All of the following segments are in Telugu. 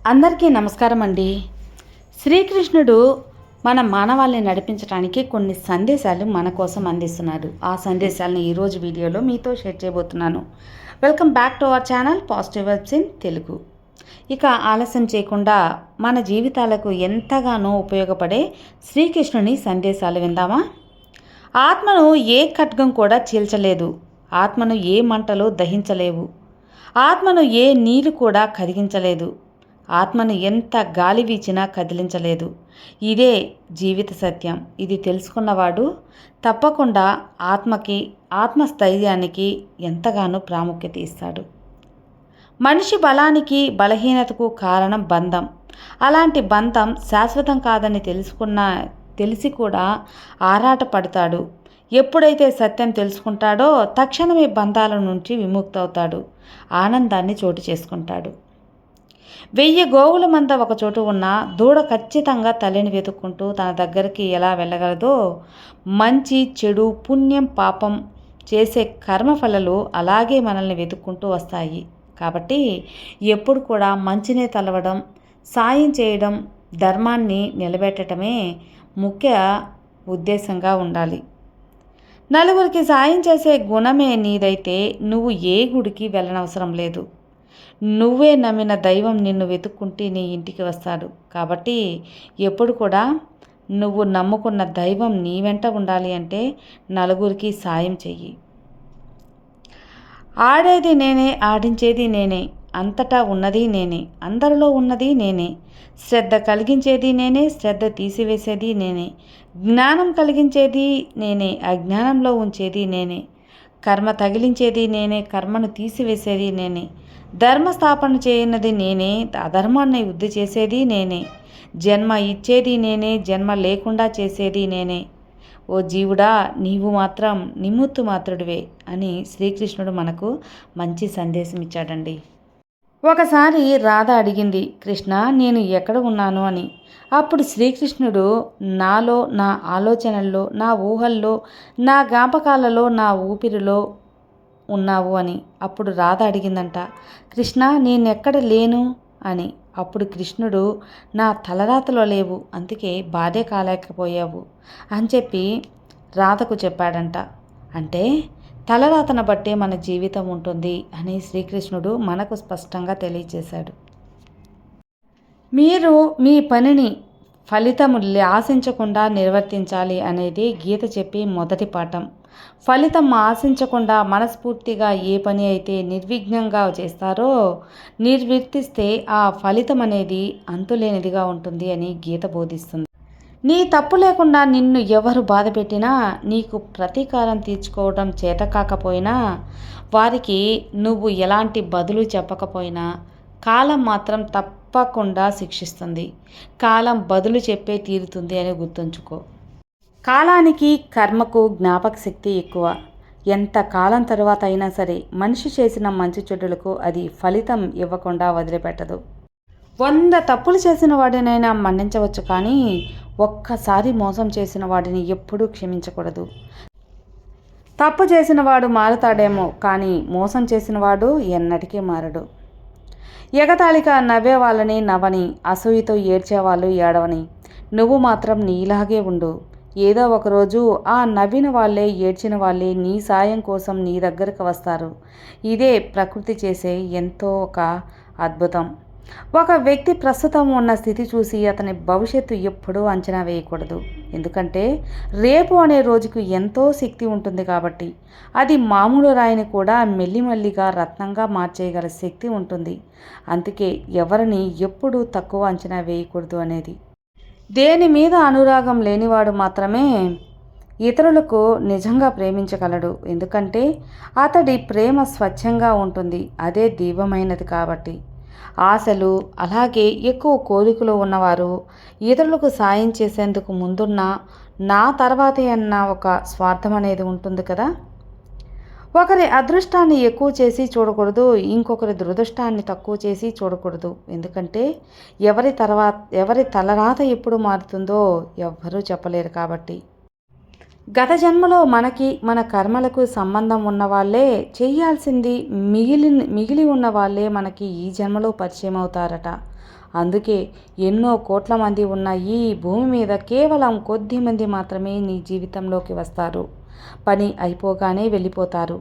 అందరికీ నమస్కారం అండి. శ్రీకృష్ణుడు మన మానవాళిని నడిపించడానికి కొన్ని సందేశాలు మన కోసం అందిస్తున్నాడు. ఆ సందేశాలను ఈరోజు వీడియోలో మీతో షేర్ చేయబోతున్నాను. Welcome back to our channel positive vibes in Telugu. ఇక ఆలస్యం చేయకుండా మన జీవితాలకు ఎంతగానో ఉపయోగపడే శ్రీకృష్ణుని సందేశాలు విందామా? ఆత్మను ఏ ఖడ్గం కూడా చీల్చలేదు. ఆత్మను ఏ మంటలు దహించలేవు. ఆత్మను ఏ నీరు కూడా కరిగించలేదు. ఆత్మను ఎంత గాలి వీచినా కదిలించలేదు. ఇదే జీవిత సత్యం. ఇది తెలుసుకున్నవాడు తప్పకుండా ఆత్మస్థైర్యానికి ఎంతగానో ప్రాముఖ్యత ఇస్తాడు. మనిషి బలానికి బలహీనతకు కారణం బంధం. అలాంటి బంధం శాశ్వతం కాదని తెలిసి కూడా ఆరాటపడతాడు. ఎప్పుడైతే సత్యం తెలుసుకుంటాడో తక్షణమే బంధాల నుంచి విముక్తవుతాడు. ఆనందాన్ని చోటు చేసుకుంటాడు. 1000 గోవుల మంద ఒక చోటు ఉన్న దూడ ఖచ్చితంగా తల్లిని వెతుక్కుంటూ తన దగ్గరికి ఎలా వెళ్ళగలదో, మంచి చెడు పుణ్యం పాపం చేసే కర్మఫలాలు అలాగే మనల్ని వెతుక్కుంటూ వస్తాయి. కాబట్టి ఎప్పుడు కూడా మంచినే తలవడం, సాయం చేయడం, ధర్మాన్ని నిలబెట్టడమే ముఖ్య ఉద్దేశంగా ఉండాలి. నలుగురికి సాయం చేసే గుణమే నీదైతే నువ్వు ఏ గుడికి వెళ్ళనవసరం లేదు. నువ్వే నమ్మిన దైవం నిన్ను వెతుక్కుంటే నీ ఇంటికి వస్తాడు. కాబట్టి ఎప్పుడు కూడా నువ్వు నమ్ముకున్న దైవం నీ వెంట ఉండాలి అంటే నలుగురికి సాయం చెయ్యి. ఆడేది నేనే, ఆడించేది నేనే, అంతటా ఉన్నది నేనే, అందరిలో ఉన్నది నేనే, శ్రద్ధ కలిగించేది నేనే, శ్రద్ధ తీసివేసేది నేనే, జ్ఞానం కలిగించేది నేనే, అజ్ఞానంలో ఉంచేది నేనే, కర్మ తగిలించేది నేనే, కర్మను తీసివేసేది నేనే, ధర్మస్థాపన చేయనది నేనే, అధర్మాన్ని వృద్ధి చేసేది నేనే, జన్మ ఇచ్చేది నేనే, జన్మ లేకుండా చేసేది నేనే. ఓ జీవుడా, నీవు మాత్రం నిమిత్తు మాత్రుడివే అని శ్రీకృష్ణుడు మనకు మంచి సందేశం ఇచ్చాడండి. ఒకసారి రాధ అడిగింది, కృష్ణ నేను ఎక్కడ ఉన్నాను అని. అప్పుడు శ్రీకృష్ణుడు నాలో, నా ఆలోచనల్లో, నా ఊహల్లో, నా జ్ఞాపకాలలో, నా ఊపిరిలో ఉన్నావు అని. అప్పుడు రాధ అడిగిందంట, కృష్ణ నేనెక్కడ లేను అని. అప్పుడు కృష్ణుడు నా తలరాతలో లేవు, అందుకే భార్య కాలేకపోయావు అని చెప్పి రాధకు చెప్పాడంట. అంటే తలరాతను బట్టే మన జీవితం ఉంటుంది అని శ్రీకృష్ణుడు మనకు స్పష్టంగా తెలియజేశాడు. మీరు మీ పనిని ఫలితము ఆశించకుండా నిర్వర్తించాలి అనేది గీత చెప్పి మొదటి పాఠం. ఫలితం ఆశించకుండా మనస్ఫూర్తిగా ఏ పని అయితే నిర్విఘ్నంగా చేస్తారో నిర్వర్తిస్తే ఆ ఫలితం అనేది అంతులేనిదిగా ఉంటుంది అని గీత బోధిస్తుంది. నీ తప్పు లేకుండా నిన్ను ఎవరు బాధ పెట్టినా, నీకు ప్రతీకారం తీర్చుకోవడం చేత కాకపోయినా, వారికి నువ్వు ఎలాంటి బదులు చెప్పకపోయినా కాలం మాత్రం తప్పకుండా శిక్షిస్తుంది. కాలం బదులు చెప్పే తీరుతుంది అని గుర్తుంచుకో. కాలానికి కర్మకు జ్ఞాపక శక్తి ఎక్కువ. ఎంత కాలం తరువాత అయినా సరే మనిషి చేసిన మంచి చెడులకు అది ఫలితం ఇవ్వకుండా వదిలిపెట్టదు. 100 తప్పులు చేసిన వాడినైనా మన్నించవచ్చు, కానీ ఒక్కసారి మోసం చేసిన వాడిని ఎప్పుడూ క్షమించకూడదు. తప్పు చేసిన వాడు మారుతాడేమో, కానీ మోసం చేసిన వాడు ఎన్నటికీ మారడు. ఎగతాళిగా నవ్వే వాళ్ళని నవ్వని, అసూయతో ఏడ్చేవాళ్ళు ఏడవని, నువ్వు మాత్రం నీలాగే ఉండు. ఏదో ఒకరోజు ఆ నవ్విన వాళ్ళే, ఏడ్చిన వాళ్ళే నీ సాయం కోసం నీ దగ్గరకు వస్తారు. ఇదే ప్రకృతి చేసే ఎంతో ఒక అద్భుతం. ఒక వ్యక్తి ప్రస్తుతం ఉన్న స్థితి చూసి అతని భవిష్యత్తు ఎప్పుడూ అంచనా వేయకూడదు. ఎందుకంటే రేపు అనే రోజుకు ఎంతో శక్తి ఉంటుంది కాబట్టి. అది మామూలు రాయిని కూడా మెల్లిమెల్లిగా రత్నంగా మార్చేయగల శక్తి ఉంటుంది. అందుకే ఎవరిని ఎప్పుడూ తక్కువ అంచనా వేయకూడదు అనేది. దేని మీద అనురాగం లేనివాడు మాత్రమే ఇతరులకు నిజంగా ప్రేమించగలడు. ఎందుకంటే అతడి ప్రేమ స్వచ్ఛంగా ఉంటుంది. అదే దివ్యమైనది కాబట్టి. ఆశలు అలాగే ఎక్కువ కోరికలు ఉన్నవారు ఇతరులకు సాయం చేసేందుకు ముందున్న నా తర్వాతే అన్న ఒక స్వార్థం అనేది ఉంటుంది కదా. ఒకరి అదృష్టాన్ని ఎక్కువ చేసి చూడకూడదు, ఇంకొకరి దురదృష్టాన్ని తక్కువ చేసి చూడకూడదు. ఎందుకంటే ఎవరి తలరాత ఎప్పుడు మారుతుందో ఎవ్వరూ చెప్పలేరు కాబట్టి. గత జన్మలో మనకి మన కర్మలకు సంబంధం ఉన్న వాళ్ళే చేయాల్సింది మిగిలి ఉన్న వాళ్ళే మనకి ఈ జన్మలో పరిచయం అవుతారట. అందుకే ఎన్నో కోట్ల మంది ఉన్న ఈ భూమి మీద కేవలం కొద్ది మంది మాత్రమే నీ జీవితంలోకి వస్తారు. పని అయిపోగానే వెళ్ళిపోతారు.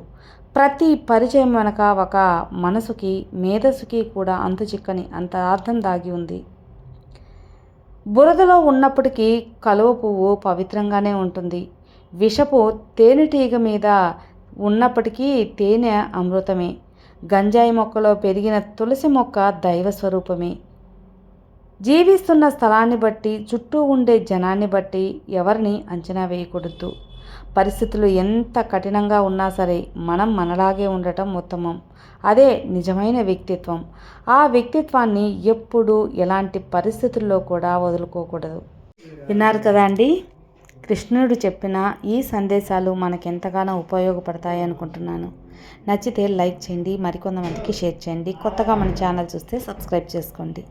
ప్రతి పరిచయం వెనక ఒక మనసుకి మేధస్సుకి కూడా అంతుచిక్కని అంత అర్థం దాగి ఉంది. బురదలో ఉన్నప్పటికీ కలువ పువ్వు పవిత్రంగానే ఉంటుంది. విషపు తేనెటీగ మీద ఉన్నప్పటికీ తేనె అమృతమే. గంజాయి మొక్కలో పెరిగిన తులసి మొక్క దైవ స్వరూపమే. జీవిస్తున్న స్థలాన్ని బట్టి, చుట్టూ ఉండే జనాన్ని బట్టి ఎవరిని అంచనా వేయకూడదు. పరిస్థితులు ఎంత కఠినంగా ఉన్నా సరే మనం మనలాగే ఉండటం ఉత్తమం. అదే నిజమైన వ్యక్తిత్వం. ఆ వ్యక్తిత్వాన్ని ఎప్పుడూ ఎలాంటి పరిస్థితుల్లో కూడా వదులుకోకూడదు. విన్నారు కదా అండి, కృష్ణుడు చెప్పిన ఈ సందేశాలు మనకెంతగానో ఉపయోగపడతాయి అనుకుంటున్నాను. నచ్చితే లైక్ చేయండి, మరికొంతమందికి షేర్ చేయండి. కొత్తగా మన ఛానల్ చూస్తే సబ్స్క్రైబ్ చేసుకోండి.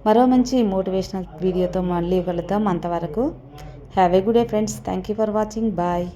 మరో మంచి మోటివేషనల్ వీడియోతో మళ్ళీ కలుద్దాం. అంతవరకు have a good day friends. Thank you for watching. Bye.